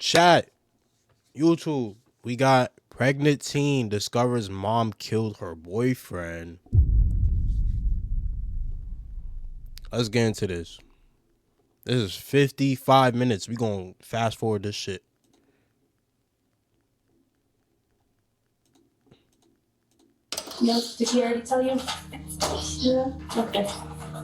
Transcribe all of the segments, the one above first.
Chat, YouTube, we got pregnant teen discovers mom killed her boyfriend. Let's get into this. This is 55 minutes. We gonna fast forward this shit. No, did he already tell you? Yeah. Okay.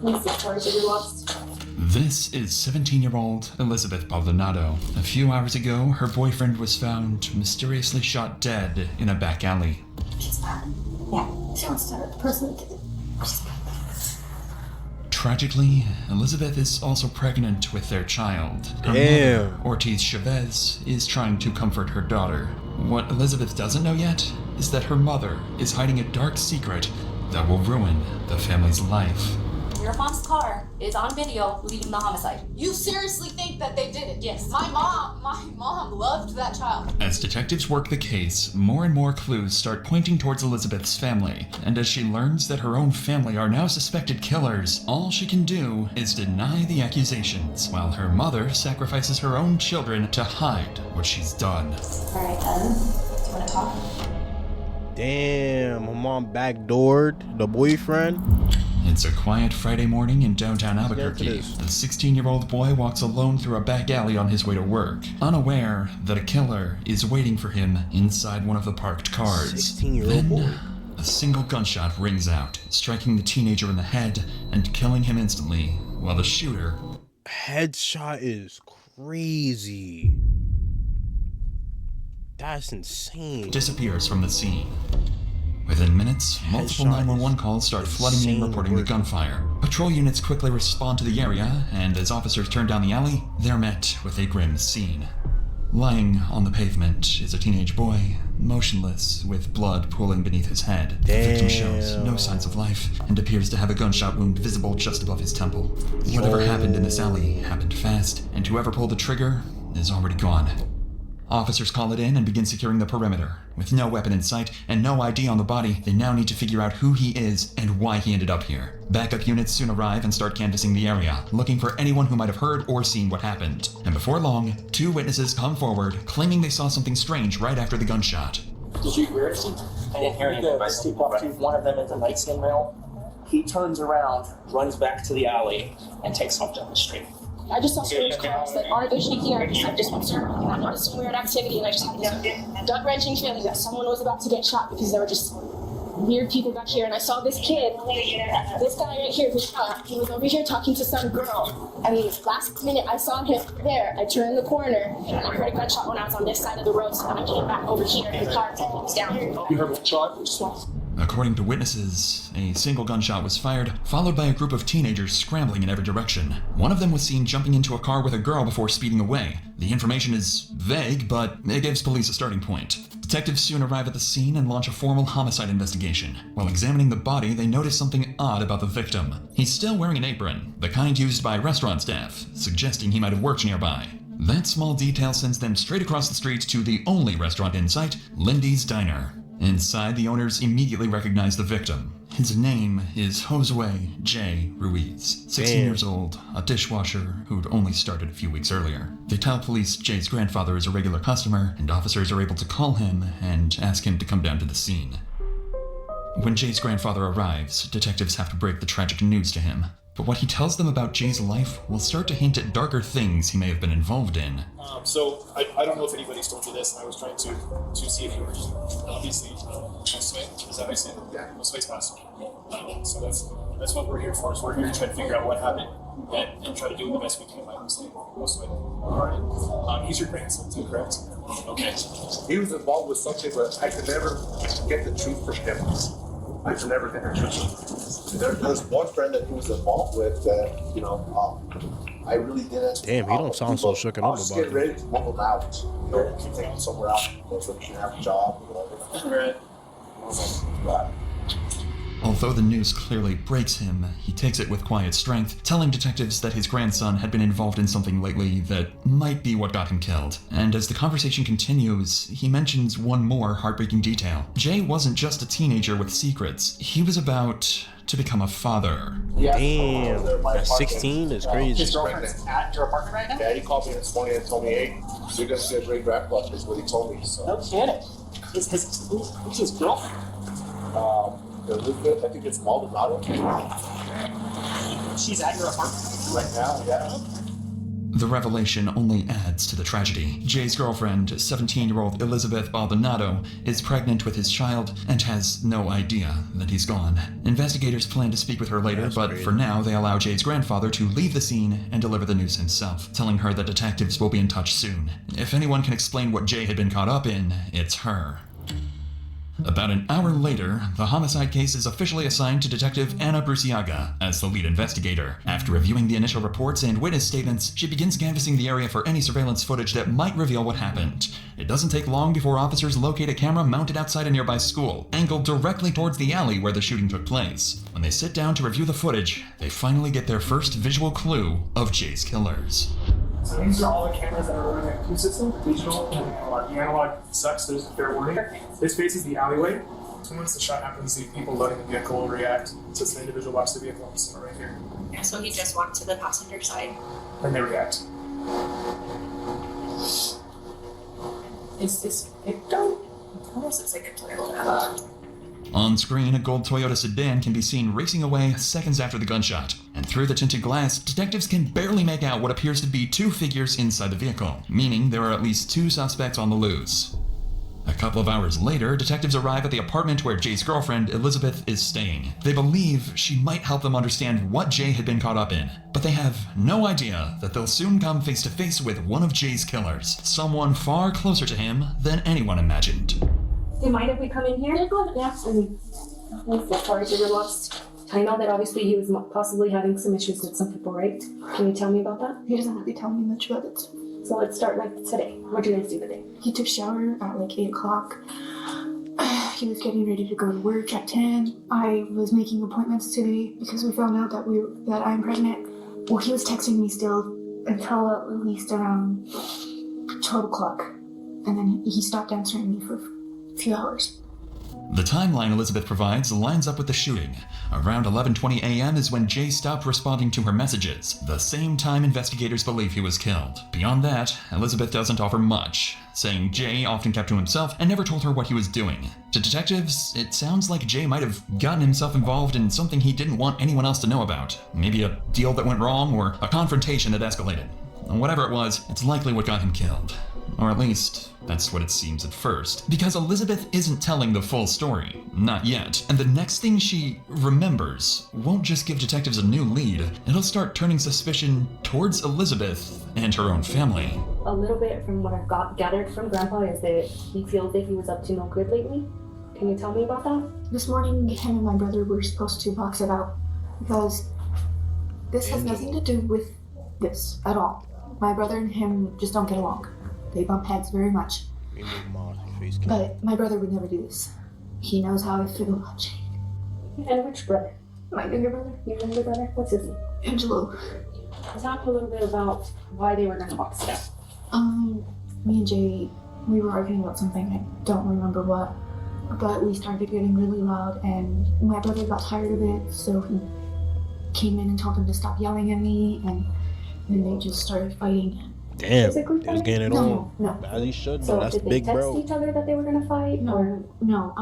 Let's see, sorry to be lost. This is 17-year-old Elizabeth Baldonado. A few hours ago, her boyfriend was found mysteriously shot dead in a back alley. She's bad. Yeah, she wants to hurt the person. She's bad. Tragically, Elizabeth is also pregnant with their child. Her mother, Ortiz Chavez, is trying to comfort her daughter. What Elizabeth doesn't know yet is that her mother is hiding a dark secret that will ruin the family's life. Your mom's car is on video leading the homicide. You seriously think that they did it? Yes. My mom loved that child. As detectives work the case, more and more clues start pointing towards Elizabeth's family. And as she learns that her own family are now suspected killers, all she can do is deny the accusations, while her mother sacrifices her own children to hide what she's done. All right, do you want to talk? Damn, her mom backdoored the boyfriend. It's a quiet Friday morning in downtown Albuquerque. The 16-year-old boy walks alone through a back alley on his way to work, unaware that a killer is waiting for him inside one of the parked cars. 16-year-old boy. A single gunshot rings out, striking the teenager in the head and killing him instantly, while the shooter... Headshot is crazy. That's insane. ...disappears from the scene. Within minutes, multiple 911 calls start flooding in reporting the gunfire. Patrol units quickly respond to the area, and as officers turn down the alley, they're met with a grim scene. Lying on the pavement is a teenage boy, motionless, with blood pooling beneath his head. The victim shows no signs of life, and appears to have a gunshot wound visible just above his temple. Whatever happened in this alley happened fast, and whoever pulled the trigger is already gone. Officers call it in and begin securing the perimeter. With no weapon in sight and no ID on the body, they now need to figure out who he is and why he ended up here. Backup units soon arrive and start canvassing the area, looking for anyone who might have heard or seen what happened. And before long, two witnesses come forward, claiming they saw something strange right after the gunshot. Did you hear it? I didn't hear anything. I steep up to one of them at the nightstand rail. He turns around, runs back to the alley, and takes off down the street. I just saw strange cars that aren't usually here. I just went circling and I noticed some weird activity and I just had this gut-wrenching feeling that someone was about to get shot because there were just weird people back here. And I saw this kid, this guy right here, he was over here talking to some girl. And last minute I saw him there. I turned the corner and I heard a gunshot when I was on this side of the road. So when I came back over here, the car was down. You heard one shot? According to witnesses, a single gunshot was fired, followed by a group of teenagers scrambling in every direction. One of them was seen jumping into a car with a girl before speeding away. The information is vague, but it gives police a starting point. Detectives soon arrive at the scene and launch a formal homicide investigation. While examining the body, they notice something odd about the victim. He's still wearing an apron, the kind used by restaurant staff, suggesting he might have worked nearby. That small detail sends them straight across the street to the only restaurant in sight, Lindy's Diner. Inside, the owners immediately recognize the victim. His name is Josue J. Ruiz, 16 years old, a dishwasher who'd only started a few weeks earlier. They tell police Jay's grandfather is a regular customer, and officers are able to call him and ask him to come down to the scene. When Jay's grandfather arrives, detectives have to break the tragic news to him. But what he tells them about Jay's life will start to hint at darker things he may have been involved in. So I don't know if anybody's told you this, and I was trying to see if you were obviously Josue, is that how you say it? Yeah, Josue's passed. So that's what we're here for. Is we're here to try to figure out what happened and try to do the best we can by Josue. Alright. He's your grandson, is that correct? Okay. He was involved with something, but I could never get the truth from him. I could never get the truth. There's one friend that he was involved with that, I really didn't. Damn, he don't sound so shooken up about it. I was just getting ready to move him out, take him somewhere else, so he can have a job, whatever. Right. Although the news clearly breaks him, he takes it with quiet strength, telling detectives that his grandson had been involved in something lately that might be what got him killed. And as the conversation continues, he mentions one more heartbreaking detail. Jay wasn't just a teenager with secrets. He was about to become a father. Damn, at 16 is crazy. His girlfriend's at your apartment right now? Yeah, he called me this morning and told me, hey, you're gonna see a great grandpa, is what he told me. So, No kidding. Who's his girlfriend? Elizabeth, I think it's Maldonado. She's at your apartment? Right now, yeah. The revelation only adds to the tragedy. Jay's girlfriend, 17-year-old Elizabeth Maldonado, is pregnant with his child and has no idea that he's gone. Investigators plan to speak with her later, but for now they allow Jay's grandfather to leave the scene and deliver the news himself, telling her that detectives will be in touch soon. If anyone can explain what Jay had been caught up in, it's her. About an hour later, the homicide case is officially assigned to Detective Anna Bruciaga as the lead investigator. After reviewing the initial reports and witness statements, she begins canvassing the area for any surveillance footage that might reveal what happened. It doesn't take long before officers locate a camera mounted outside a nearby school, angled directly towards the alley where the shooting took place. When they sit down to review the footage, they finally get their first visual clue of Jay's killers. So these are all the cameras that are running a Q system, digital and analog. The analog sucks, there's a fair warning. This faces the alleyway. So once the shot happens, the people loading the vehicle will react. So it's an individual watch the vehicle, so right here. Yeah, so he just walked to the passenger side. And they react. Is this Victo? Almost looks like a Toyota. On screen, a gold Toyota sedan can be seen racing away seconds after the gunshot. And through the tinted glass, detectives can barely make out what appears to be two figures inside the vehicle, meaning there are at least two suspects on the loose. A couple of hours later, detectives arrive at the apartment where Jay's girlfriend, Elizabeth, is staying. They believe she might help them understand what Jay had been caught up in, but they have no idea that they'll soon come face to face with one of Jay's killers, someone far closer to him than anyone imagined. Do you mind if we come in here? Yeah, go ahead. Yeah. As far as your lost, I know that obviously he was possibly having some issues with some people, right? Can you tell me about that? He doesn't really tell me much about it. So let's start like today. What did you guys do today? He took a shower at like 8 o'clock. He was getting ready to go to work at 10. I was making appointments today because we found out that I'm pregnant. Well, he was texting me still until at least around 12 o'clock. And then he stopped answering me for a few hours. The timeline Elizabeth provides lines up with the shooting. Around 11:20 a.m. is when Jay stopped responding to her messages, the same time investigators believe he was killed. Beyond that, Elizabeth doesn't offer much, saying Jay often kept to himself and never told her what he was doing. To detectives, it sounds like Jay might have gotten himself involved in something he didn't want anyone else to know about. Maybe a deal that went wrong or a confrontation that escalated. Whatever it was, it's likely what got him killed. Or at least, that's what it seems at first. Because Elizabeth isn't telling the full story. Not yet. And the next thing she remembers won't just give detectives a new lead, it'll start turning suspicion towards Elizabeth and her own family. A little bit from what I've gathered from Grandpa is that he feels that he was up to no good lately. Can you tell me about that? This morning, him and my brother were supposed to box it out because this has nothing to do with this at all. My brother and him just don't get along. They bump heads very much. But my brother would never do this. He knows how I feel about Jake. And which brother? My younger brother. Your younger brother? What's his name? Angelo. Talk a little bit about why they were going to box it out. Me and Jay, we were arguing about something. I don't remember what. But we started getting really loud and my brother got tired of it, so he came in and told him to stop yelling at me, and then they just started fighting. Damn, they was getting it on. No. As he should, So though. That's did big, they text bro. each other that they were gonna fight? Or No.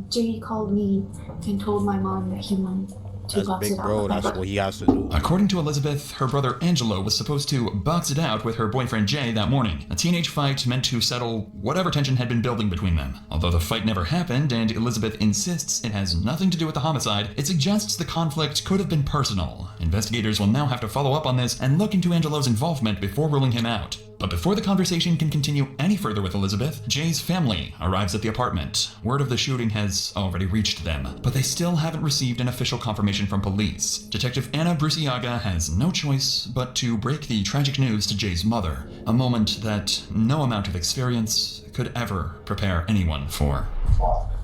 Jay called me and told my mom that he wanted to That's box big, it out. bro. with my That's brother. what he has to do. According to Elizabeth, her brother Angelo was supposed to box it out with her boyfriend Jay that morning. A teenage fight meant to settle whatever tension had been building between them. Although the fight never happened and Elizabeth insists it has nothing to do with the homicide, it suggests the conflict could have been personal. Investigators will now have to follow up on this and look into Angelo's involvement before ruling him out. But before the conversation can continue any further with Elizabeth, Jay's family arrives at the apartment. Word of the shooting has already reached them, but they still haven't received an official confirmation from police. Detective Anna Bruciaga has no choice but to break the tragic news to Jay's mother, a moment that no amount of experience could ever prepare anyone for.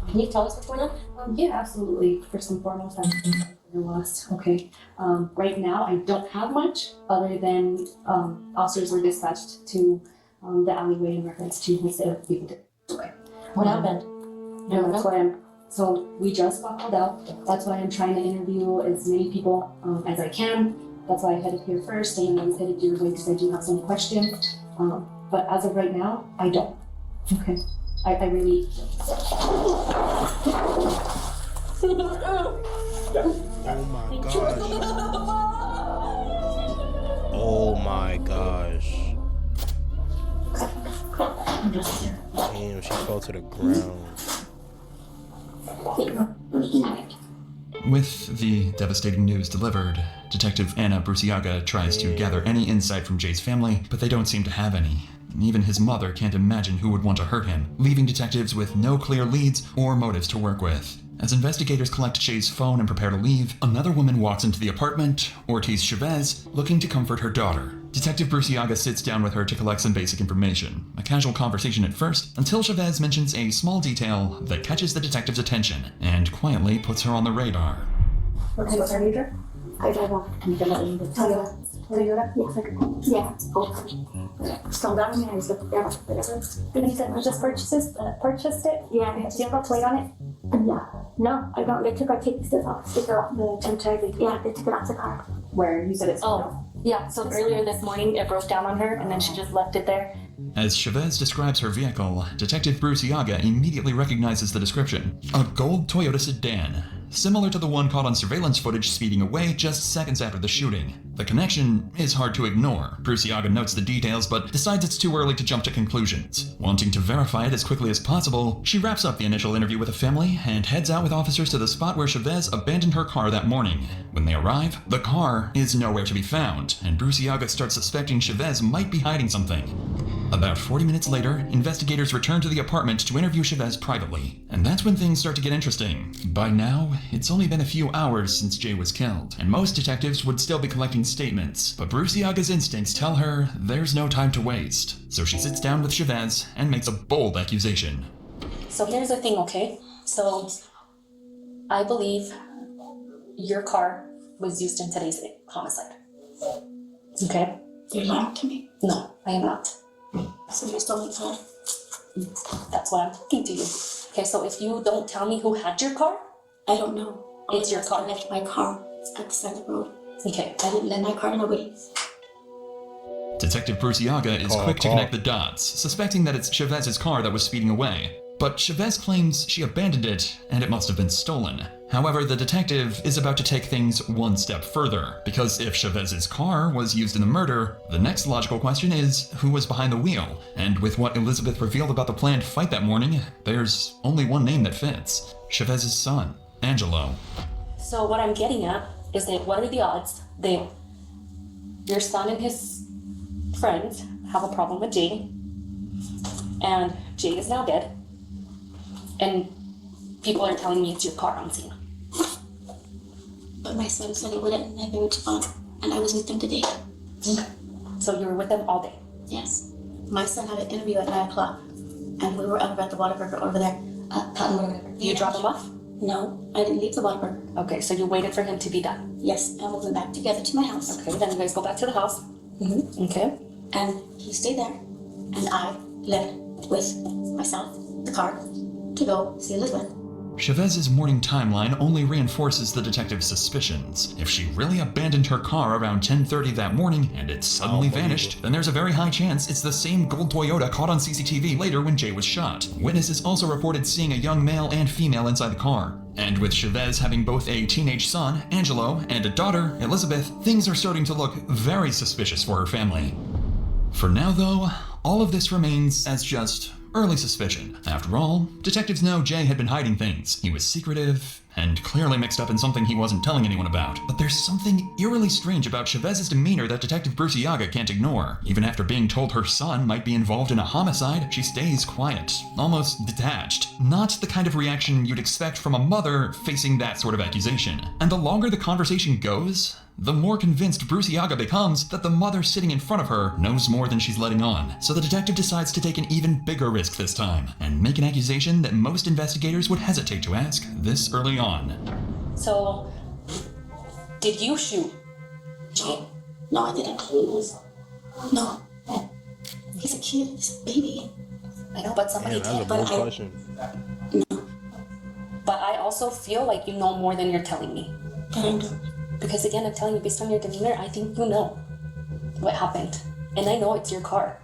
Can you tell us what's going on? Yeah, absolutely. First and foremost, I'm lost. Okay. Right now, I don't have much other than officers were dispatched to the alleyway in reference to instead of being away. What happened? And that's why so we just got called out. That's why I'm trying to interview as many people as I can. That's why I headed here first, and then I was headed your way because I do have some questions. But as of right now, I don't. Okay. I really. Oh my gosh. Oh my gosh. Damn, she fell to the ground. With the devastating news delivered, Detective Anna Bruciaga tries to gather any insight from Jay's family, but they don't seem to have any. Even his mother can't imagine who would want to hurt him, leaving detectives with no clear leads or motives to work with. As investigators collect Jay's phone and prepare to leave, another woman walks into the apartment, Ortiz Chavez, looking to comfort her daughter. Detective Bruciaga sits down with her to collect some basic information. A casual conversation at first, until Chavez mentions a small detail that catches the detective's attention and quietly puts her on the radar. What type of car do you drive? I drive one. Toyota. Toyota? Yes, I could. Yeah. Oh. So that one is the whatever. And you said you just purchased it? Yeah. Do you have a plate on it? Yeah. No, I don't. They took our sticker off the temp. Yeah, they took it off the car. Where you said it's. Oh, yeah. So earlier this morning, it broke down on her, and then she just left it there. As Chavez describes her vehicle, Detective Bruciaga immediately recognizes the description. A gold Toyota sedan, similar to the one caught on surveillance footage speeding away just seconds after the shooting. The connection is hard to ignore. Bruciaga notes the details, but decides it's too early to jump to conclusions. Wanting to verify it as quickly as possible, she wraps up the initial interview with the family and heads out with officers to the spot where Chavez abandoned her car that morning. When they arrive, the car is nowhere to be found, and Bruciaga starts suspecting Chavez might be hiding something. About 40 minutes later, investigators return to the apartment to interview Chavez privately. And that's when things start to get interesting. By now, it's only been a few hours since Jay was killed, and most detectives would still be collecting statements, but Bruciaga's instincts tell her there's no time to waste. So she sits down with Chavez and makes a bold accusation. So here's the thing, okay? So I believe your car was used in today's homicide. Okay? You're lying to me. No, I am not. So you stole the car? That's why I'm talking to you. Okay, so if you don't tell me who had your car, I don't know. It's your car. I left my car at the side of the road. okay. I didn't lend my car to nobody. Detective Bruciaga is quick to connect the dots, suspecting that it's Chavez's car that was speeding away. But Chavez claims she abandoned it, and it must have been stolen. However, the detective is about to take things one step further, because if Chavez's car was used in the murder, the next logical question is who was behind the wheel? And with what Elizabeth revealed about the planned fight that morning, there's only one name that fits: Chavez's son, Angelo. So what I'm getting at is that what are the odds that your son and his friends have a problem with Jay, and Jay is now dead, and people are telling me it's your car on scene. But my son said he wouldn't, and they went to fun, and I was with them today. Okay. So you were with them all day? Yes. My son had an interview at 9 o'clock, and we were over at the Whataburger over there. You drop him off? No, I didn't leave the Whataburger. Okay, so you waited for him to be done? Yes, and we went back together to my house. Okay, then you guys go back to the house. Mm-hmm. Okay. And he stayed there, and I left with myself, the car, to go see Elizabeth. Chavez's morning timeline only reinforces the detective's suspicions. If she really abandoned her car around 10:30 that morning and it suddenly vanished, then there's a very high chance it's the same gold Toyota caught on CCTV later when Jay was shot. Witnesses also reported seeing a young male and female inside the car. And with Chavez having both a teenage son, Angelo, and a daughter, Elizabeth, things are starting to look very suspicious for her family. For now, though, all of this remains as just early suspicion. After all, detectives know Jay had been hiding things. He was secretive and clearly mixed up in something he wasn't telling anyone about. But there's something eerily strange about Chavez's demeanor that Detective Bruciaga can't ignore. Even after being told her son might be involved in a homicide, she stays quiet, almost detached. Not the kind of reaction you'd expect from a mother facing that sort of accusation. And the longer the conversation goes, the more convinced Bruciaga becomes that the mother sitting in front of her knows more than she's letting on. So the detective decides to take an even bigger risk this time and make an accusation that most investigators would hesitate to ask this early on. So, did you shoot Jay? No, I didn't. No. He's a kid. He's a baby. I know, but somebody That's a did. bold question. But I also feel like you know more than you're telling me. Because again, I'm telling you, based on your demeanor, I think you know what happened. And I know it's your car.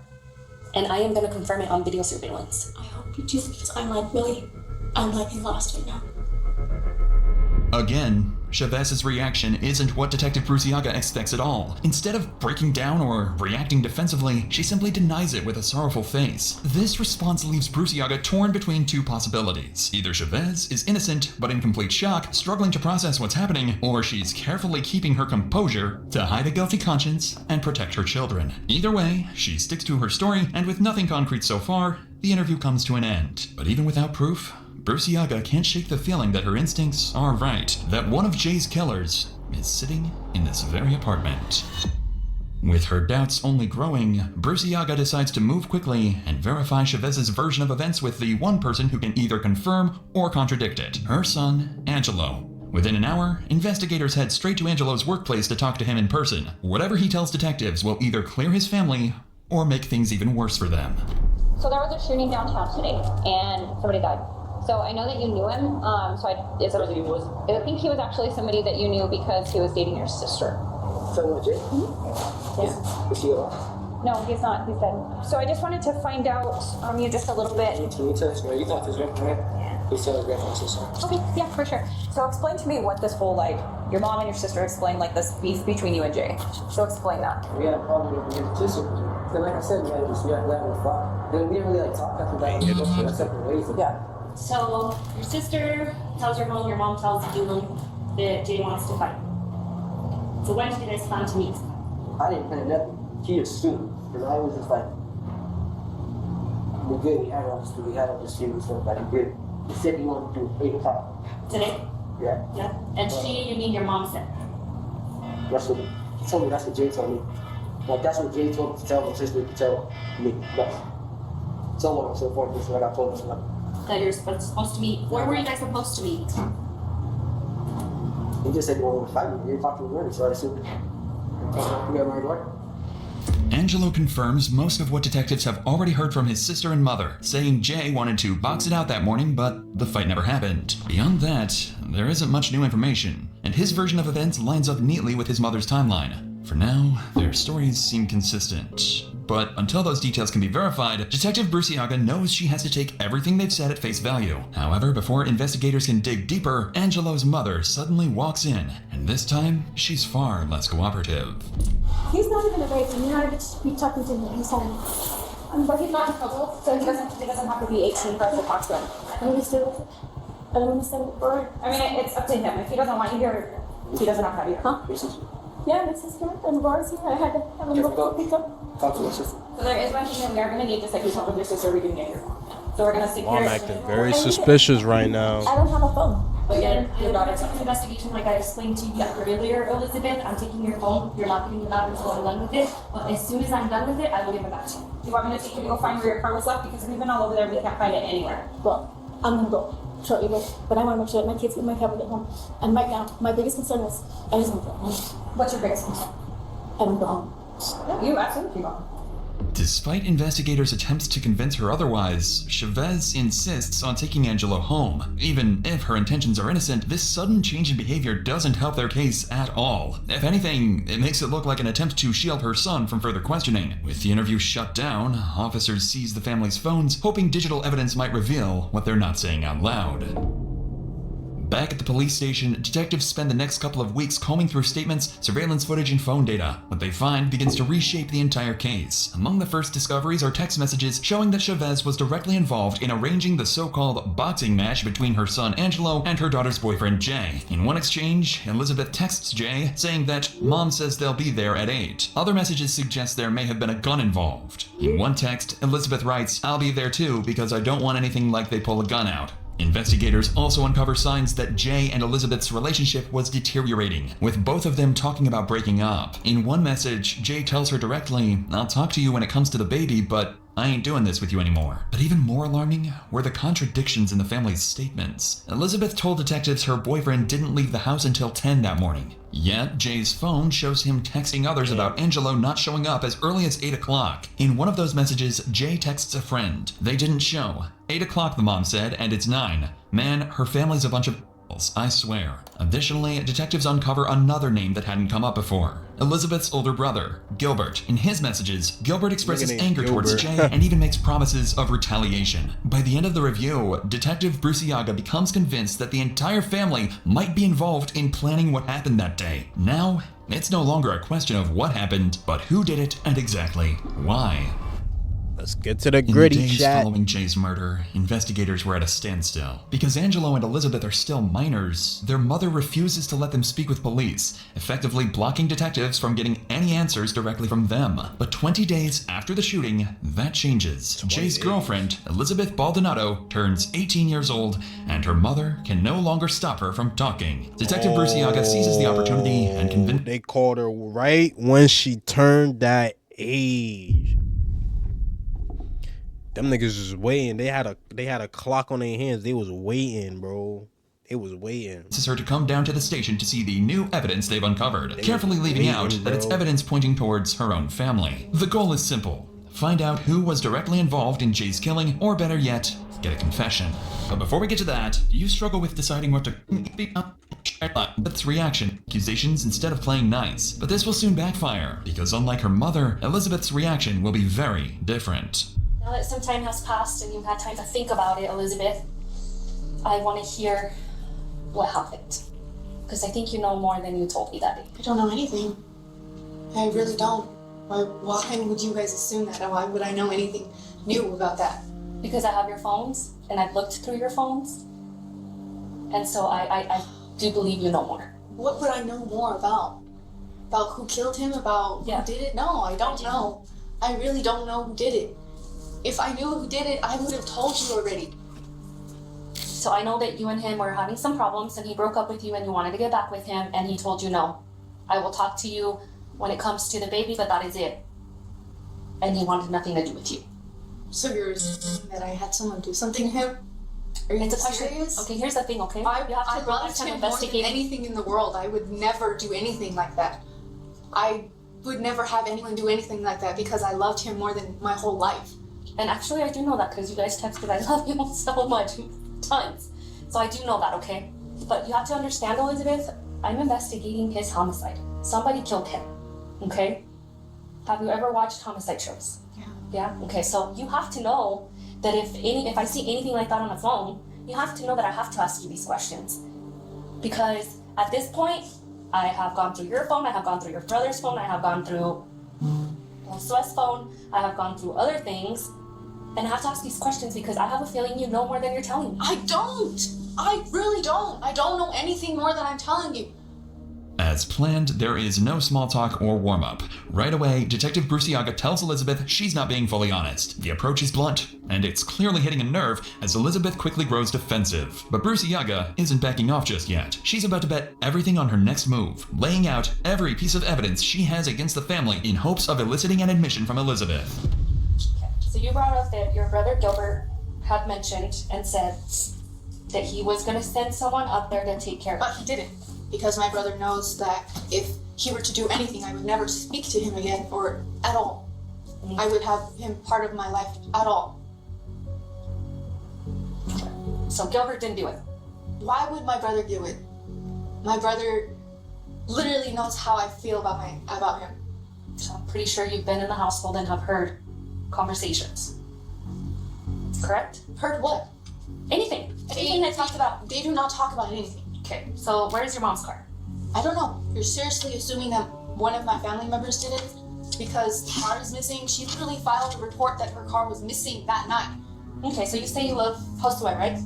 And I am going to confirm it on video surveillance. I hope you do, because I'm like lost right now. Again, Chavez's reaction isn't what Detective Bruciaga expects at all. Instead of breaking down or reacting defensively, she simply denies it with a sorrowful face. This response leaves Bruciaga torn between two possibilities. Either Chavez is innocent but in complete shock, struggling to process what's happening, or she's carefully keeping her composure to hide a guilty conscience and protect her children. Either way, she sticks to her story, and with nothing concrete so far, the interview comes to an end. But even without proof, Bruciaga can't shake the feeling that her instincts are right, that one of Jay's killers is sitting in this very apartment. With her doubts only growing, Bruciaga decides to move quickly and verify Chavez's version of events with the one person who can either confirm or contradict it, her son, Angelo. Within an hour, investigators head straight to Angelo's workplace to talk to him in person. Whatever he tells detectives will either clear his family or make things even worse for them. So there was a shooting downtown today, and somebody died. So I know that you knew him. I think he was actually somebody that you knew because he was dating your sister. Someone Jay? Yeah. Is he alive? No, he's not. He's dead. So I just wanted to find out you just a little bit. Can you tell us where you thought this went? He's still a grandfather's sister. Okay, yeah, for sure. So explain to me what this whole, your mom and your sister explained, this beef between you and Jay. So explain that. We had a problem with your sister. Then, like I said, we had a fight. Then we didn't really talk after that. We went separate ways. Yeah. So, your sister tells your mom tells you that Jay wants to fight. So when did you guys plan to meet? I didn't plan nothing. He assumed. Because I was just like, we're good. We had all this shit and stuff. Like, we're good. He said he wanted to do 8 o'clock. Today? Yeah. Yeah. And you mean your mom said? He told me that's what Jay told me. Like, that's what Jay told me to tell my sister to tell me. But so on and so forth. This is what I told him. That you're supposed to meet. Where were you guys supposed to meet? He just said he wanted to fight me. He didn't talk to me already, so I assumed. We got married, right? Angelo confirms most of what detectives have already heard from his sister and mother, saying Jay wanted to box it out that morning, but the fight never happened. Beyond that, there isn't much new information, and his version of events lines up neatly with his mother's timeline. For now, their stories seem consistent. But until those details can be verified, Detective Bruciaga knows she has to take everything they've said at face value. However, before investigators can dig deeper, Angelo's mother suddenly walks in, and this time, she's far less cooperative. He's not even a baby. You're not even be talking to him. He's home. But he's not in trouble, so he doesn't have to be 18 for us to talk to him. I don't understand it for her. I mean, it's up to him. If he doesn't want you here, he doesn't have to have you. Huh? Yeah, my sister and Boris here. I had to have him go pick up. Talk to my sister. So there is one thing that we are going to need, just like you talked with your sister, we can get your phone. So we're going to secure Mom acting very suspicious right now. I don't have a phone. But yeah, your daughter's an investigation, like I explained to you earlier, Elizabeth. I'm taking your phone. You're not giving it out until I'm done with it. But as soon as I'm done with it, I will give it back to you. Do you want me to take you to go find where your car was left? Because we've been all over there, we can't find it anywhere. Well, I'm gonna go shortly, but I want to make sure that my kids and my family get home. And right now, my biggest concern is I just want to go home. What's your biggest concern? I want to go home. Yeah, you absolutely go home. Despite investigators' attempts to convince her otherwise, Chavez insists on taking Angelo home. Even if her intentions are innocent, this sudden change in behavior doesn't help their case at all. If anything, it makes it look like an attempt to shield her son from further questioning. With the interview shut down, officers seize the family's phones, hoping digital evidence might reveal what they're not saying out loud. Back at the police station, detectives spend the next couple of weeks combing through statements, surveillance footage, and phone data. What they find begins to reshape the entire case. Among the first discoveries are text messages showing that Chavez was directly involved in arranging the so-called boxing match between her son Angelo and her daughter's boyfriend Jay. In one exchange, Elizabeth texts Jay, saying that Mom says they'll be there at 8. Other messages suggest there may have been a gun involved. In one text, Elizabeth writes, "I'll be there too because I don't want anything like they pull a gun out." Investigators also uncover signs that Jay and Elizabeth's relationship was deteriorating, with both of them talking about breaking up. In one message, Jay tells her directly, "I'll talk to you when it comes to the baby, but I ain't doing this with you anymore." But even more alarming were the contradictions in the family's statements. Elizabeth told detectives her boyfriend didn't leave the house until 10 that morning. Yet, Jay's phone shows him texting others about Angelo not showing up as early as 8 o'clock. In one of those messages, Jay texts a friend. "They didn't show. 8 o'clock, the mom said, and it's 9. Man, her family's a bunch of I swear." Additionally, detectives uncover another name that hadn't come up before. Elizabeth's older brother, Gilbert. In his messages, Gilbert expresses anger towards Jay and even makes promises of retaliation. By the end of the review, Detective Bruciaga becomes convinced that the entire family might be involved in planning what happened that day. Now, it's no longer a question of what happened, but who did it and exactly why. Let's get to the gritty In the days chat. following Jay's murder, investigators were at a standstill. Because Angelo and Elizabeth are still minors, their mother refuses to let them speak with police, effectively blocking detectives from getting any answers directly from them. But 20 days after the shooting, that changes. Jay's girlfriend, Elizabeth Baldonado, turns 18 years old, and her mother can no longer stop her from talking. Detective Bruciaga seizes the opportunity and convinces... They called her right when she turned that age. Them niggas was waiting. They had a clock on their hands. They was waiting, bro. They was waiting. This is her to come down to the station to see the new evidence they've uncovered, carefully leaving out that it's evidence pointing towards her own family. The goal is simple. Find out who was directly involved in Jay's killing, or better yet, get a confession. But before we get to that, do you struggle with deciding what to... Elizabeth's reaction, accusations instead of playing nice. But this will soon backfire, because unlike her mother, Elizabeth's reaction will be very different. Now that some time has passed and you've had time to think about it, Elizabeth, I want to hear what happened. Because I think you know more than you told me that day. I don't know anything. I really don't. Why would you guys assume that? Why would I know anything new about that? Because I have your phones, and I've looked through your phones. And so I do believe you know more. What would I know more about? About who killed him? About who did it? No, I don't know. I really don't know who did it. If I knew who did it, I would have told you already. So I know that you and him were having some problems and he broke up with you and you wanted to get back with him and he told you no. I will talk to you when it comes to the baby, but that is it. And he wanted nothing to do with you. So you're assuming that I had someone do something to him? Are you serious? Okay, here's the thing, okay? I loved him more than anything in the world. I would never do anything like that. I would never have anyone do anything like that because I loved him more than my whole life. And actually, I do know that because you guys texted, "I love you so much," tons. So I do know that, okay? But you have to understand, Elizabeth, I'm investigating his homicide. Somebody killed him, okay? Have you ever watched homicide shows? Yeah. Yeah? Okay, so you have to know that if I see anything like that on the phone, you have to know that I have to ask you these questions. Because at this point, I have gone through your phone, I have gone through your brother's phone, I have gone through Sweat's phone, I have gone through other things. And I have to ask these questions because I have a feeling you know more than you're telling me. I don't! I really don't! I don't know anything more than I'm telling you. As planned, there is no small talk or warm-up. Right away, Detective Bruciaga tells Elizabeth she's not being fully honest. The approach is blunt, and it's clearly hitting a nerve as Elizabeth quickly grows defensive. But Bruciaga isn't backing off just yet. She's about to bet everything on her next move, laying out every piece of evidence she has against the family in hopes of eliciting an admission from Elizabeth. So you brought up that your brother Gilbert had mentioned and said that he was going to send someone up there to take care of it. But he didn't, because my brother knows that if he were to do anything, I would never speak to him again or at all. I would have him part of my life at all. So Gilbert didn't do it. Why would my brother do it? My brother literally knows how I feel about him. So I'm pretty sure you've been in the household and have heard conversations. Correct? Heard what? Anything. Anything that talks about... They do not talk about anything. Okay, so where's your mom's car? I don't know. You're seriously assuming that one of my family members did it? Because the car is missing. She literally filed a report that her car was missing that night. Okay, so you say you love Josue, right?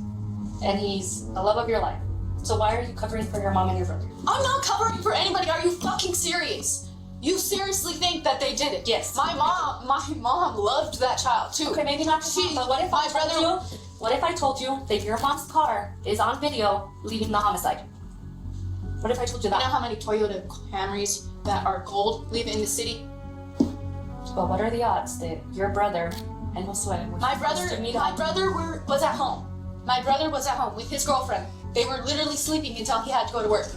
And he's the love of your life. So why are you covering for your mom and your brother? I'm not covering for anybody. Are you fucking serious? You seriously think that they did it? Yes. My mom loved that child too. Okay, maybe not your mom, but what if my brother? What if I told you that your mom's car is on video leaving the homicide? What if I told you You know that? how many Toyota Camrys that are gold live in the city? But what are the odds that your brother and Josue were My supposed to meet brother was at home. My brother was at home with his girlfriend. They were literally sleeping until he had to go to work.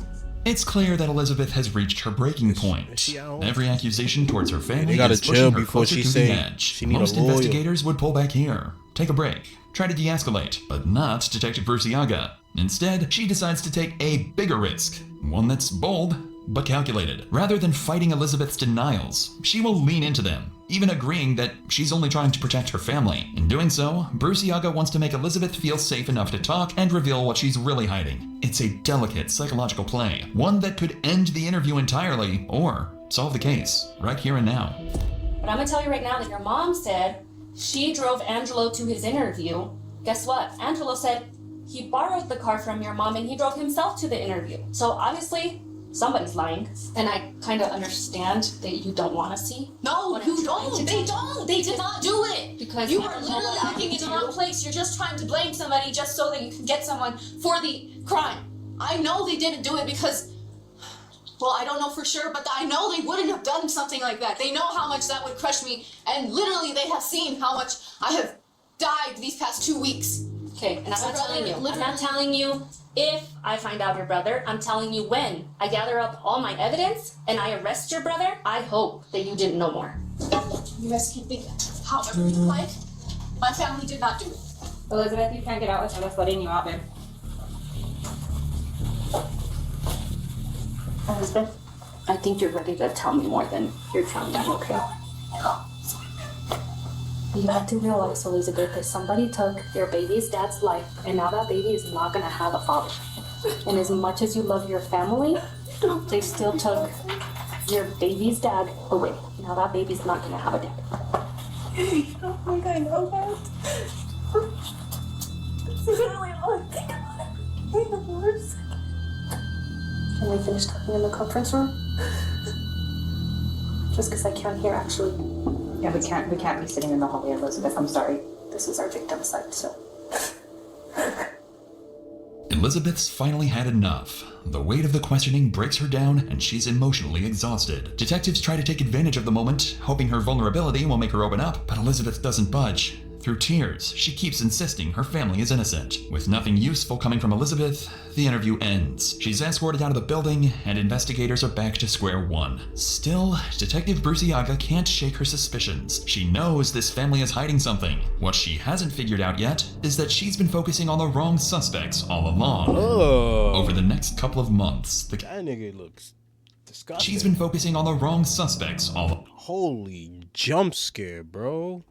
It's clear that Elizabeth has reached her breaking point. Every accusation towards her family gotta is chill pushing her before closer she to say the edge. she need a Most lawyer. investigators would pull back here, take a break, try to de-escalate, but not Detective Burciaga. Instead, she decides to take a bigger risk, one that's bold but calculated. Rather than fighting Elizabeth's denials, she will lean into them, even agreeing that she's only trying to protect her family. In doing so, Burciaga wants to make Elizabeth feel safe enough to talk and reveal what she's really hiding. It's a delicate psychological play, one that could end the interview entirely or solve the case right here and now. But I'm gonna tell you right now that your mom said she drove Angelo to his interview. Guess what? Angelo said he borrowed the car from your mom and he drove himself to the interview. So obviously, somebody's lying. And I kind of understand that you don't want to see. No, what you I'm trying don't. to They do. don't. They did not do it. Because you I are don't know literally what I looking in can the wrong do. place. You're just trying to blame somebody just so that you can get someone for the crime. I know they didn't do it because, well, I don't know for sure, but I know they wouldn't have done something like that. They know how much that would crush me, and literally they have seen how much I have died these past 2 weeks. Okay, and I'm My not telling you. brother I'm not telling you if I find out your brother. I'm telling you when I gather up all my evidence and I arrest your brother. I hope that you didn't know more. You guys can think however you like. My family did not do it. Elizabeth, you can't get out without us letting you out, babe. Elizabeth, I think you're ready to tell me more than you're telling me, okay? You have to realize, Elizabeth, that somebody took your baby's dad's life, and now that baby is not gonna have a father. And as much as you love your family, they still took your baby's dad away. Now that baby's not gonna have a dad. I don't think I know that. This is really all I think about it. The worst. Can we finish talking in the conference room? Just because I can't hear, actually. Yeah, we can't be sitting in the hallway, Elizabeth. I'm sorry. This is our victim's side, so. Elizabeth's finally had enough. The weight of the questioning breaks her down and she's emotionally exhausted. Detectives try to take advantage of the moment, hoping her vulnerability will make her open up, but Elizabeth doesn't budge. Through tears, she keeps insisting her family is innocent. With nothing useful coming from Elizabeth, the interview ends. She's escorted out of the building, and investigators are back to square one. Still, Detective Burciaga can't shake her suspicions. She knows this family is hiding something. What she hasn't figured out yet is that she's been focusing on the wrong suspects all along. Oh. Over the next couple of months, That nigga looks disgusting. she's been focusing on the wrong suspects all. Holy jump scare, bro.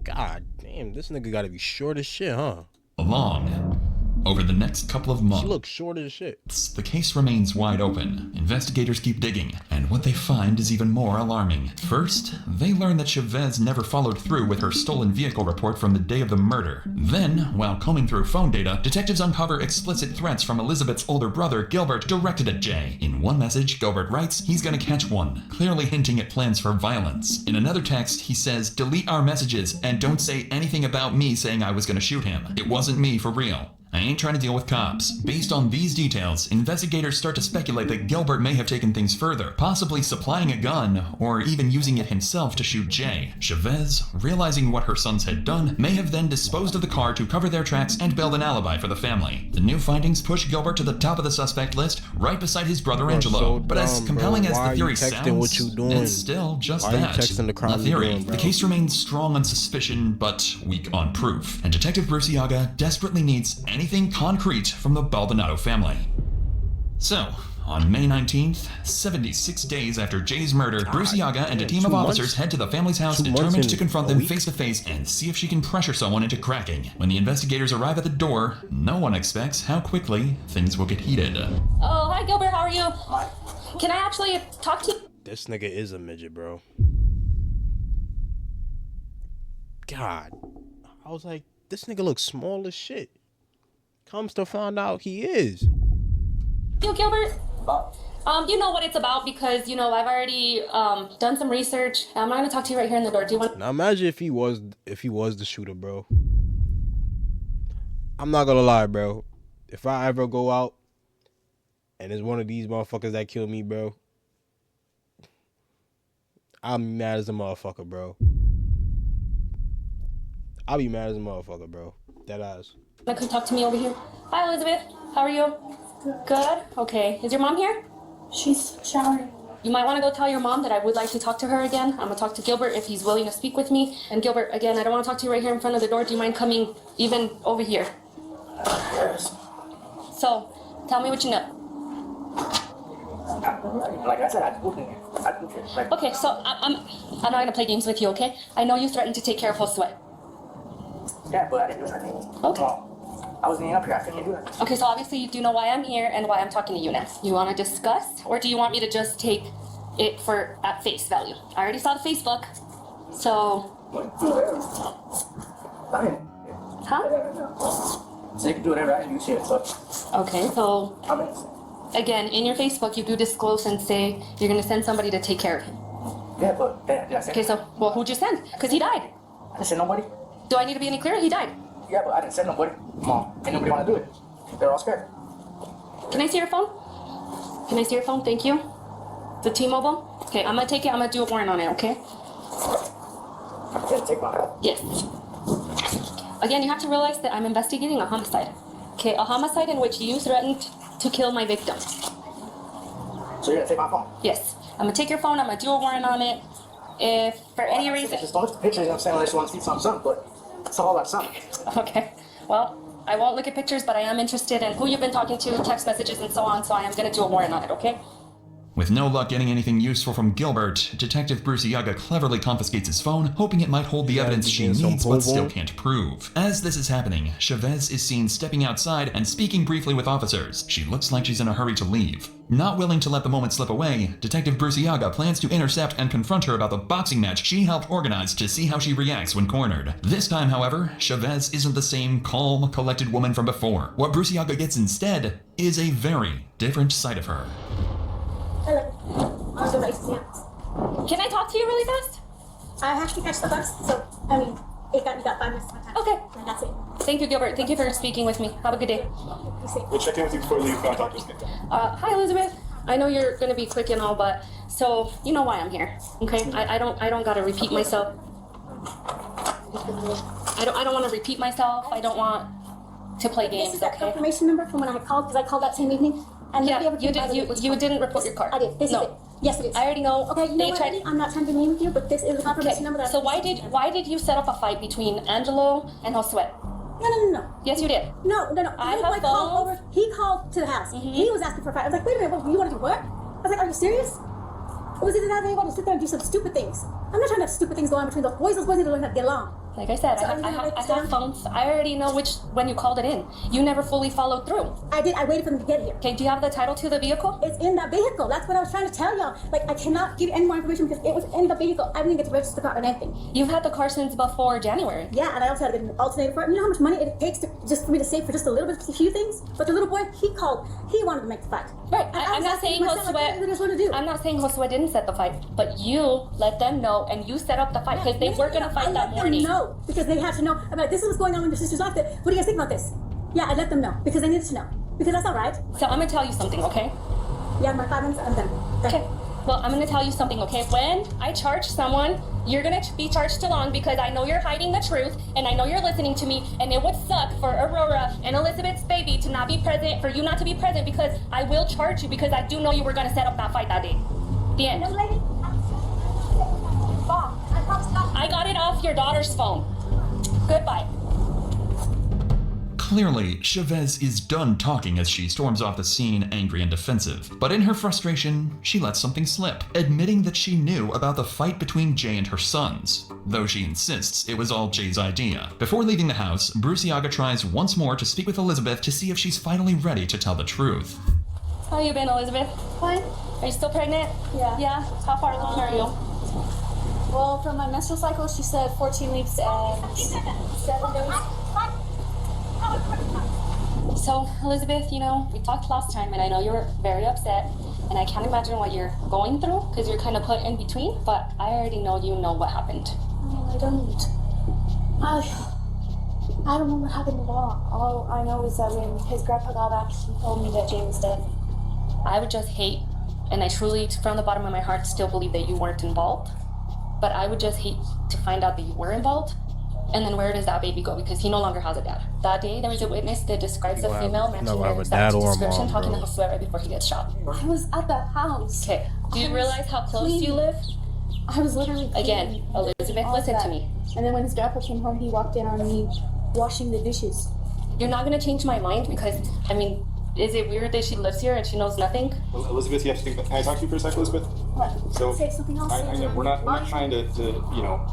God damn, this nigga gotta be short as shit, huh? along. Over the next couple of months, She looks short as shit. the case remains wide open. Investigators keep digging, and what they find is even more alarming. First, they learn that Chavez never followed through with her stolen vehicle report from the day of the murder. Then, while combing through phone data, detectives uncover explicit threats from Elizabeth's older brother, Gilbert, directed at Jay. In one message, Gilbert writes he's gonna catch one, clearly hinting at plans for violence. In another text, he says, "Delete our messages and don't say anything about me saying I was gonna shoot him. It wasn't me for real. I ain't trying to deal with cops." Based on these details, investigators start to speculate that Gilbert may have taken things further, possibly supplying a gun, or even using it himself to shoot Jay. Chavez, realizing what her sons had done, may have then disposed of the car to cover their tracks and build an alibi for the family. The new findings push Gilbert to the top of the suspect list, right beside his brother Angelo. so but as dumb, compelling bro. as Why the are theory you texting sounds, what you doing? it's still just Why are you that. texting the crime a you theory. doing, bro? The case remains strong on suspicion, but weak on proof. And Detective Burciaga desperately needs anything concrete from the Baldonado family. So, on May 19th, 76 days after Jay's murder, Burciaga and a team of 2 officers months? head to the family's house 2 months determined in to confront a them week? face to face and see if she can pressure someone into cracking. When the investigators arrive at the door, no one expects how quickly things will get heated. Oh, hi Gilbert, how are you? Can I actually talk to you? This nigga is a midget, bro. God. I was like, this nigga looks small as shit. Comes to find out he is. You, Gilbert? You know what it's about because, you know, I've already done some research. I'm not gonna talk to you right here in the door. Do you want? Now imagine if he was the shooter, bro. I'm not gonna lie, bro. If I ever go out and it's one of these motherfuckers that kill me, bro, I'll be mad as a motherfucker, bro. I'll be mad as a motherfucker, bro. That ass. Come talk to me over here. Hi, Elizabeth. How are you? Good. Okay. Is your mom here? She's showering. You might want to go tell your mom that I would like to talk to her again. I'm going to talk to Gilbert if he's willing to speak with me. And Gilbert, again, I don't want to talk to you right here in front of the door. Do you mind coming even over here? Yes. So, tell me what you know. Like I said, I do it. Like, Okay, so I'm not going to play games with you, okay? I know you threatened to take care of Josue. yeah, but I didn't do anything. Okay. I was getting up here. I couldn't do it. Okay, so obviously you do know why I'm here and why I'm talking to you now. You want to discuss, or do you want me to just take it for at face value? I already saw the Facebook, so... Huh? So you can do whatever I do, shit. So Okay, so I'm innocent. again, in your Facebook, you do disclose and say you're going to send somebody to take care of him. Yeah, but did I say? Okay, so, well, who'd you send? Because he died. I didn't send nobody. Do I need to be any clearer? He died. Yeah, but I didn't send nobody. Mom, ain't nobody want to do it. They're all scared. Can I see your phone? Can I see your phone? Thank you. The T-Mobile? Okay, I'm going to take it. I'm going to do a warrant on it, okay? Yeah, take my phone. Yes. Again, you have to realize that I'm investigating a homicide. Okay, a homicide in which you threatened to kill my victim. So you're gonna take my phone? Yes. I'm gonna take your phone, I'm gonna do a warrant on it. If for any reason... Just don't look at the pictures, you know what I'm saying? Unless you want to see something, but it's all about something. Okay. Well, I won't look at pictures, but I am interested in who you've been talking to, text messages, and so on, so I am gonna do a warrant on it, okay? With no luck getting anything useful from Gilbert, Detective Bruciaga cleverly confiscates his phone, hoping it might hold the evidence she needs but still can't prove. As this is happening, Chavez is seen stepping outside and speaking briefly with officers. She looks like she's in a hurry to leave. Not willing to let the moment slip away, Detective Bruciaga plans to intercept and confront her about the boxing match she helped organize to see how she reacts when cornered. This time, however, Chavez isn't the same calm, collected woman from before. What Bruciaga gets instead is a very different side of her. Hello. Also nice to see you. Can I talk to you really fast? I have to catch the bus, so I mean, you got 5 minutes of my time. Okay. And that's it. Thank you, Gilbert. Thank you for speaking with me. Have a good day. We'll check in with you before we leave. Talk to us. Hi, Elizabeth. I know you're gonna be quick and all, but so you know why I'm here, okay? I don't gotta repeat myself. I don't want to repeat myself. I don't want to play games. This is that Okay? confirmation number from when I called, because I called that same evening. And Yeah, nobody ever came by you didn't report your car. I did. This is it. Yes, it is. I already know. Okay, you know They what, tried- Eddie? I'm not trying to be mean with you, but this is the confirmation number that So why did you set up a fight between Angelo and Josue? No. Yes, you did. No. I Little have boy called phones. over. He called to the house. He was asking for a fight. I was like, wait a minute, you want to do what? I was like, are you serious? Or was it that they want to sit there and do some stupid things? I'm not trying to have stupid things go on between those boys. Those boys need to learn how to get along. Like I said, So I are you gonna write this have down? phones. I already know when you called it in. You never fully followed through. I did. I waited for them to get here. Okay, do you have the title to the vehicle? It's in that vehicle. That's what I was trying to tell y'all. Like, I cannot give you any more information because it was in the vehicle. I didn't get to register the car or anything. You've had the car since before January. Yeah, and I also had to get an alternator for it. You know how much money it takes to just for me to save for just a little bit, a few things? But the little boy, he called. He wanted to make the fight. Right. And I'm was not asking saying myself, like, what do you just want to do? I'm not saying Josue didn't set the fight, but you let them know and you set up the fight because they were gonna fight that morning. No, because they had to know. I'm like, this is what's going on when your sister's off. What do you guys think about this? Yeah, I let them know because they needed to know. Because that's all right. So I'm gonna tell you something, okay? Yeah, my 5 minutes, I'm done. Okay. Well, I'm gonna tell you something, okay? When I charge someone, you're gonna be charged too long because I know you're hiding the truth and I know you're listening to me, and it would suck for Aurora and Elizabeth's baby to not be present, for you not to be present, because I will charge you because I do know you were gonna set up that fight that day. The end. Young lady, Bob, I promise not. I got it off your daughter's phone. Goodbye. Clearly, Chavez is done talking as she storms off the scene angry and defensive. But in her frustration, she lets something slip, admitting that she knew about the fight between Jay and her sons, though she insists it was all Jay's idea. Before leaving the house, Bruciaga tries once more to speak with Elizabeth to see if she's finally ready to tell the truth. How you been, Elizabeth? Fine. Are you still pregnant? Yeah. Yeah? How far along are you? Well, from my menstrual cycle, she said 14 weeks and 7 days. So, Elizabeth, you know, we talked last time and I know you were very upset and I can't imagine what you're going through because you're kind of put in between, but I already know you know what happened. I don't. I don't know what happened at all. All I know is that when his grandpa got back, he told me that Jay was dead. I would just hate, and I truly, from the bottom of my heart, still believe that you weren't involved. But I would just hate to find out that you were involved. And then where does that baby go? Because he no longer has a dad. That day, there was a witness that describes the female matching their exact description, talking to Josue right before he gets shot. I was at the house. Okay. Do you realize how close you live? I was literally Again, Elizabeth, listen to me. And then when his grandpa came home, he walked in on me washing the dishes. You're not going to change my mind because, I mean, is it weird that she lives here and she knows nothing? Well, Elizabeth, you have to think. Can I talk to you for a sec, Elizabeth? What? So Say something else. I know we're not trying to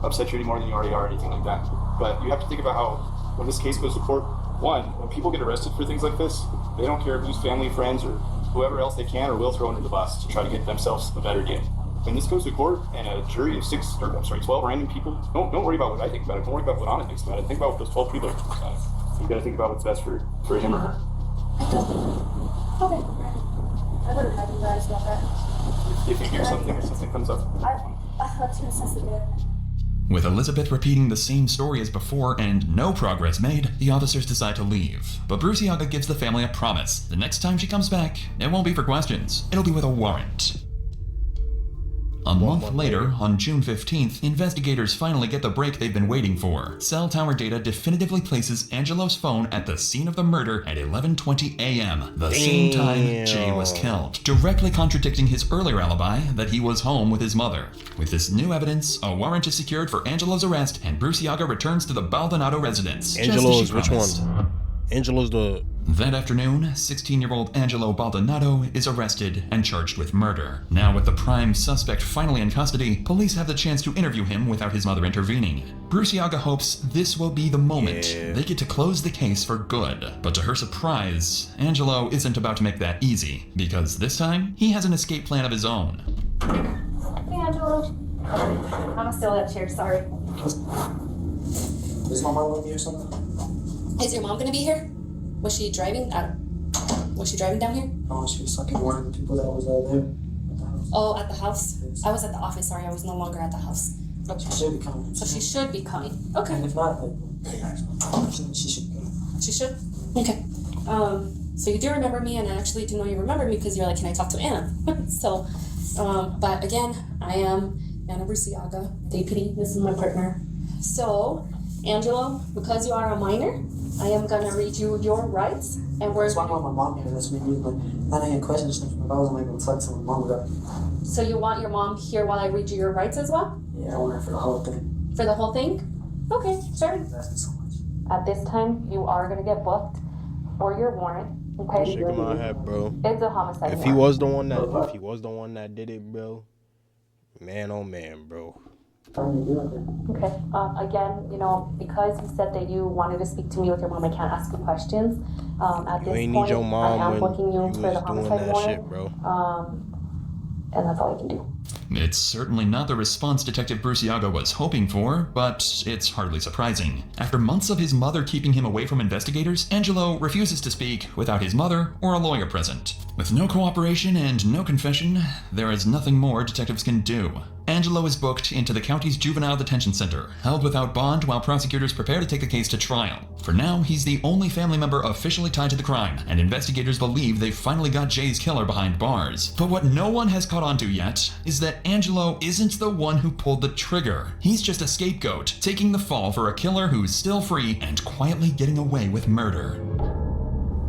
upset you any more than you already are or anything like that. But you have to think about how when this case goes to court, one, when people get arrested for things like this, they don't care whose family, friends, or whoever else they can or will throw under the bus to try to get themselves a better deal. When this goes to court and a jury of 12 random people, don't worry about what I think about it. Don't worry about what Anna thinks about it. Think about what those 12 people think about it. You got to think about what's best for him or her. Okay. I would have had you guys about that. If you hear something or something comes up. I thought too sensitive. With Elizabeth repeating the same story as before and no progress made, the officers decide to leave. But Bruciaga gives the family a promise. The next time she comes back, it won't be for questions. It'll be with a warrant. A month later, on June 15th, investigators finally get the break they've been waiting for. Cell tower data definitively places Angelo's phone at the scene of the murder at 11:20 a.m., the same time Jay was killed, directly contradicting his earlier alibi that he was home with his mother. With this new evidence, a warrant is secured for Angelo's arrest, and Bruciaga returns to the Baldonado residence. Angelo's which one? Angelo's the... That afternoon, 16-year-old Angelo Baldonado is arrested and charged with murder. Now with the prime suspect finally in custody, police have the chance to interview him without his mother intervening. Bruciaga hopes this will be the moment they get to close the case for good. But to her surprise, Angelo isn't about to make that easy, because this time, he has an escape plan of his own. Hey, Angelo. I'm still at chair, sorry. Is my mom with you or something? Is your mom gonna be here? Was she driving? Was she driving down here? Oh, she was fucking one of the people that was there at the house. Oh, at the house? I was at the office, sorry, I was no longer at the house. She should be coming. So she should be coming. Okay. And if not, she should come. She should? Okay. So you do remember me, and I actually do know you remember me because you're like, can I talk to Anna? So, but again, I am Anna Bruciaga, deputy. This is my partner. So, Angelo, because you are a minor, I am gonna read you your rights, and we're. That's why I want my mom here. That's me. Like, I didn't question stuff. If I wasn't able to talk to my mom about it. So you want your mom here while I read you your rights as well? Yeah, I want her for the whole thing. For the whole thing? Okay, sure. That's me so much. At this time, you are gonna get booked for your warrant. Okay. I'm shaking my head, bro. It's a homicide. If he was the one that did it, bro. Man, oh man, bro. Okay. Again, because you said that you wanted to speak to me with your mom, I can't ask you questions. At You this ain't point, need your mom I am when booking you you for the was doing homicide that warrant. shit, bro. And that's all I can do. It's certainly not the response Detective Bruciaga was hoping for, but it's hardly surprising. After months of his mother keeping him away from investigators, Angelo refuses to speak without his mother or a lawyer present. With no cooperation and no confession, there is nothing more detectives can do. Angelo is booked into the county's juvenile detention center, held without bond while prosecutors prepare to take the case to trial. For now, he's the only family member officially tied to the crime, and investigators believe they've finally got Jay's killer behind bars. But what no one has caught on to yet is that Angelo isn't the one who pulled the trigger. He's just a scapegoat, taking the fall for a killer who's still free and quietly getting away with murder.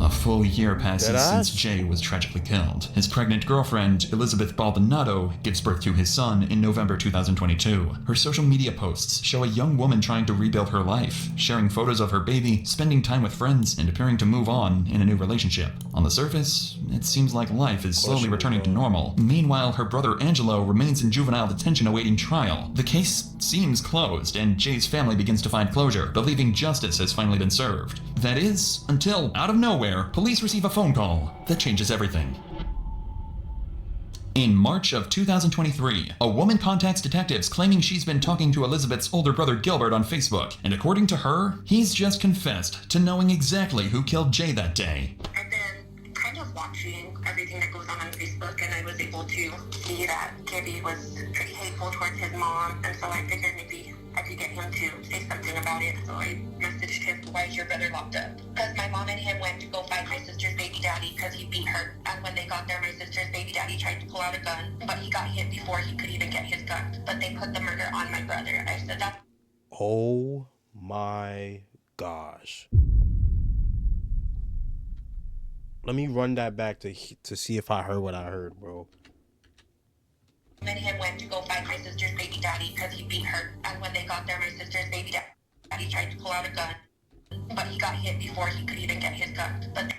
A full year passes since Jay was tragically killed. His pregnant girlfriend, Elizabeth Baldonado, gives birth to his son in November 2022. Her social media posts show a young woman trying to rebuild her life, sharing photos of her baby, spending time with friends, and appearing to move on in a new relationship. On the surface, it seems like life is slowly returning to normal. Meanwhile, her brother Angelo remains in juvenile detention awaiting trial. The case seems closed, and Jay's family begins to find closure, believing justice has finally been served. That is, until, out of nowhere, police receive a phone call that changes everything. In March of 2023, a woman contacts detectives claiming she's been talking to Elizabeth's older brother Gilbert on Facebook, and according to her, he's just confessed to knowing exactly who killed Jay that day. I've been kind of watching everything that goes on Facebook, and I was able to see that Gibby was pretty hateful towards his mom, and so I figured maybe I could to get him to say something about it. So I messaged him, why is your brother locked up? Because my mom and him went to go find my sister's baby daddy because he beat her. And when they got there, my sister's baby daddy tried to pull out a gun, but he got hit before he could even get his gun. But they put the murder on my brother. I said that. Oh my gosh. Let me run that back to see if I heard what I heard, bro. And him went to go find my sister's baby daddy because he beat her. And when they got there, my sister's baby daddy tried to pull out a gun, but he got hit before he could even get his gun. But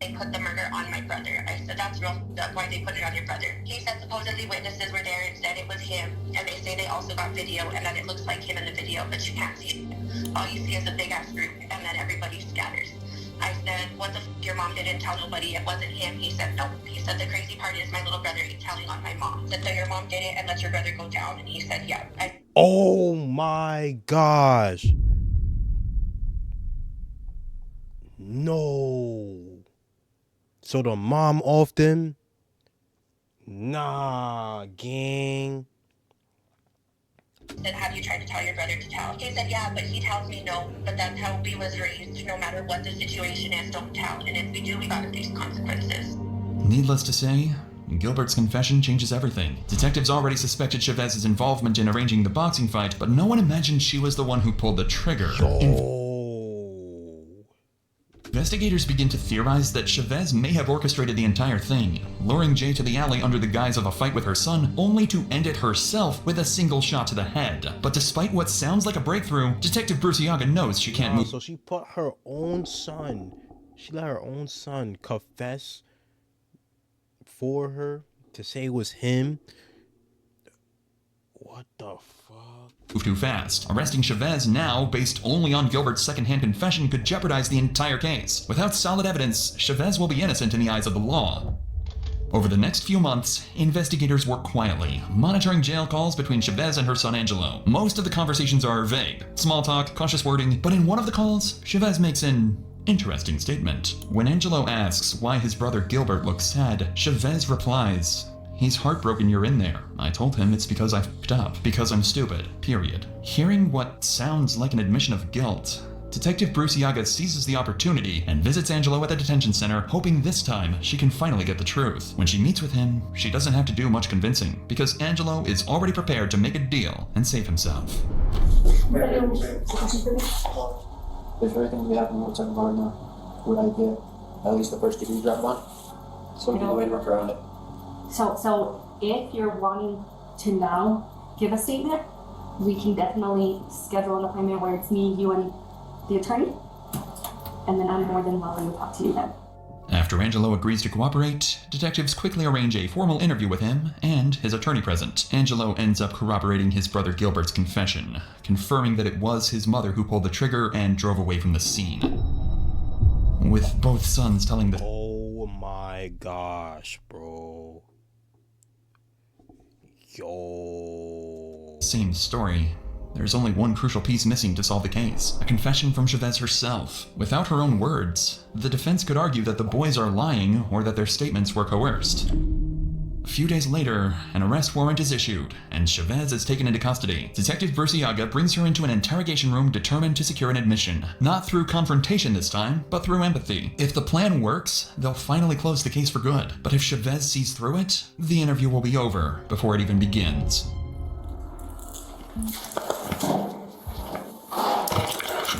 they put the murder on my brother. I said, that's real. That's why they put it on your brother. He said supposedly witnesses were there and said it was him. And they say they also got video and that it looks like him in the video, but you can't see it. All you see is a big ass group and then everybody scatters. I said, what the f***, your mom didn't tell nobody, it wasn't him. He said, no. He said, the crazy part is my little brother ain't telling on my mom. That your mom did it and let your brother go down. And he said, yeah. Oh my gosh. No. So the mom off them? Nah, gang. Said, have you tried to tell your brother to tell? He said, yeah, but he tells me no. But that's how we was raised. No matter what the situation is, don't tell. And if we do, we gotta face consequences. Needless to say, Gilbert's confession changes everything. Detectives already suspected Chavez's involvement in arranging the boxing fight, but no one imagined she was the one who pulled the trigger. Investigators begin to theorize that Chavez may have orchestrated the entire thing, luring Jay to the alley under the guise of a fight with her son, only to end it herself with a single shot to the head. But despite what sounds like a breakthrough, Detective Bruciaga knows she can't move. So she put her own son, she let her own son confess for her to say it was him. What the fuck? Move too fast. Arresting Chavez now, based only on Gilbert's secondhand confession, could jeopardize the entire case. Without solid evidence, Chavez will be innocent in the eyes of the law. Over the next few months, investigators work quietly, monitoring jail calls between Chavez and her son Angelo. Most of the conversations are vague, small talk, cautious wording, but in one of the calls, Chavez makes an interesting statement. When Angelo asks why his brother Gilbert looks sad, Chavez replies, "He's heartbroken you're in there. I told him it's because I f***ed up, because I'm stupid, period." Hearing what sounds like an admission of guilt, Detective Bruciaga seizes the opportunity and visits Angelo at the detention center, hoping this time she can finally get the truth. When she meets with him, she doesn't have to do much convincing, because Angelo is already prepared to make a deal and save himself. If everything we have in what's about now, would I get at least the first degree dropped on? So we can go ahead and work around it. So if you're wanting to now give a statement, we can definitely schedule an appointment where it's me, you, and the attorney, and then I'm more than willing to talk to you then. After Angelo agrees to cooperate, detectives quickly arrange a formal interview with him and his attorney present. Angelo ends up corroborating his brother Gilbert's confession, confirming that it was his mother who pulled the trigger and drove away from the scene. With both sons telling the— Oh my gosh, bro. Yo. same story, there's only one crucial piece missing to solve the case: a confession from Chavez herself. Without her own words, the defense could argue that the boys are lying or that their statements were coerced. A few days later, an arrest warrant is issued, and Chavez is taken into custody. Detective Bruciaga brings her into an interrogation room determined to secure an admission. Not through confrontation this time, but through empathy. If the plan works, they'll finally close the case for good. But if Chavez sees through it, the interview will be over before it even begins.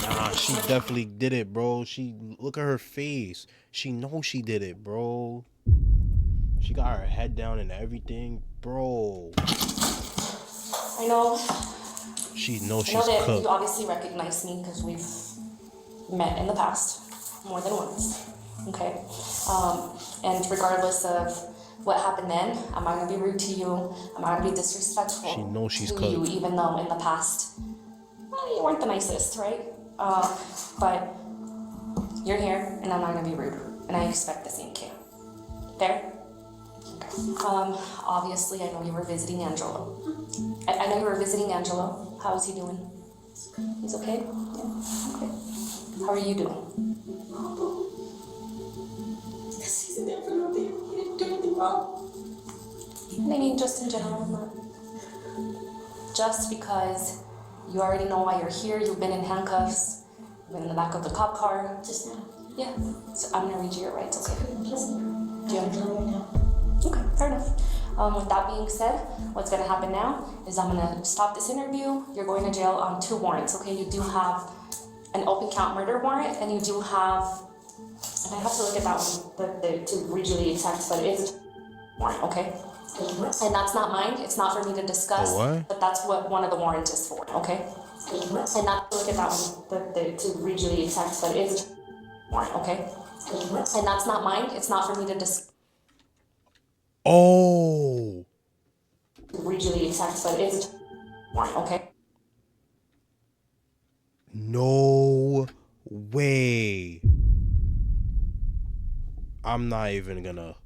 Nah, she definitely did it, bro. Look at her face. She knows she did it, bro. She got her head down and everything, bro. I know. She knows she's that cooked. you obviously recognize me because we've met in the past more than once. Okay. And regardless of what happened then, I'm not gonna be rude to you. I'm not gonna be disrespectful. She knows she's to cooked. you, even though in the past, well, you weren't the nicest, right? But you're here, and I'm not gonna be rude, and I expect the same too. Fair? Okay. Obviously, I know you were visiting Angelo. I know you were visiting Angelo. How is he doing? He's okay? Yeah. Okay. How are you doing? He's in there for nothing. He didn't do anything wrong. I mean, just in general, just because you already know why you're here. You've been in handcuffs. You've been in the back of the cop car. Just now. Yeah. So I'm gonna read you your rights, okay? Just now. Do you understand? Okay, fair enough. With that being said, what's gonna happen now is I'm gonna stop this interview. You're going to jail on 2 warrants, okay? You do have an open count murder warrant, and you do have, and I have to look at that one to read you the exact, but it is a warrant, okay? And that's not mine. It's not for me to discuss, what? but that's what one of the warrants is for, okay? And not to look at that one to read you the exact, but it is a warrant, okay? And that's not mine. It's not for me to discuss. Oh. Read you the exact, but it is a warrant, okay? No way. I'm not even gonna.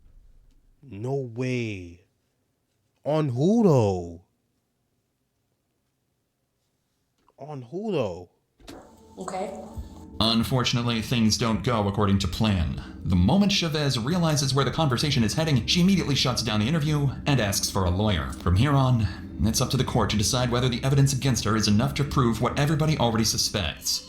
No way. On who though? On who though? Okay. Unfortunately, things don't go according to plan. The moment Chavez realizes where the conversation is heading, she immediately shuts down the interview and asks for a lawyer. From here on, it's up to the court to decide whether the evidence against her is enough to prove what everybody already suspects.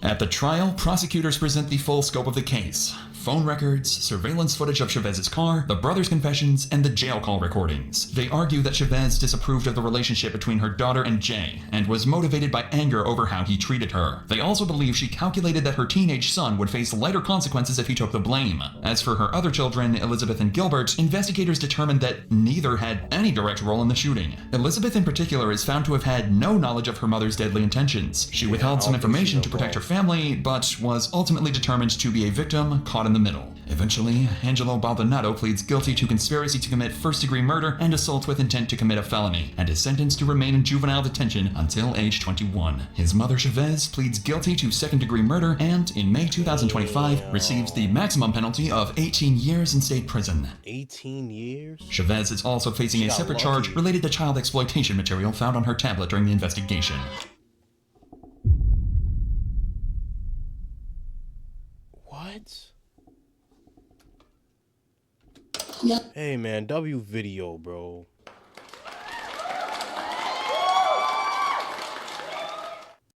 At the trial, prosecutors present the full scope of the case. Phone records, surveillance footage of Chavez's car, the brothers' confessions, and the jail call recordings. They argue that Chavez disapproved of the relationship between her daughter and Jay, and was motivated by anger over how he treated her. They also believe she calculated that her teenage son would face lighter consequences if he took the blame. As for her other children, Elizabeth and Gilbert, investigators determined that neither had any direct role in the shooting. Elizabeth in particular is found to have had no knowledge of her mother's deadly intentions. She withheld some information to protect her family, but was ultimately determined to be a victim caught in the middle. Eventually, Angelo Baldonado pleads guilty to conspiracy to commit first-degree murder and assault with intent to commit a felony, and is sentenced to remain in juvenile detention until age 21. His mother Chavez pleads guilty to second-degree murder and, in May 2025, receives the maximum penalty of 18 years in state prison. 18 years? Chavez is also facing a separate charge related to child exploitation material found on her tablet during the investigation. What? Yeah. Hey man, W video, bro.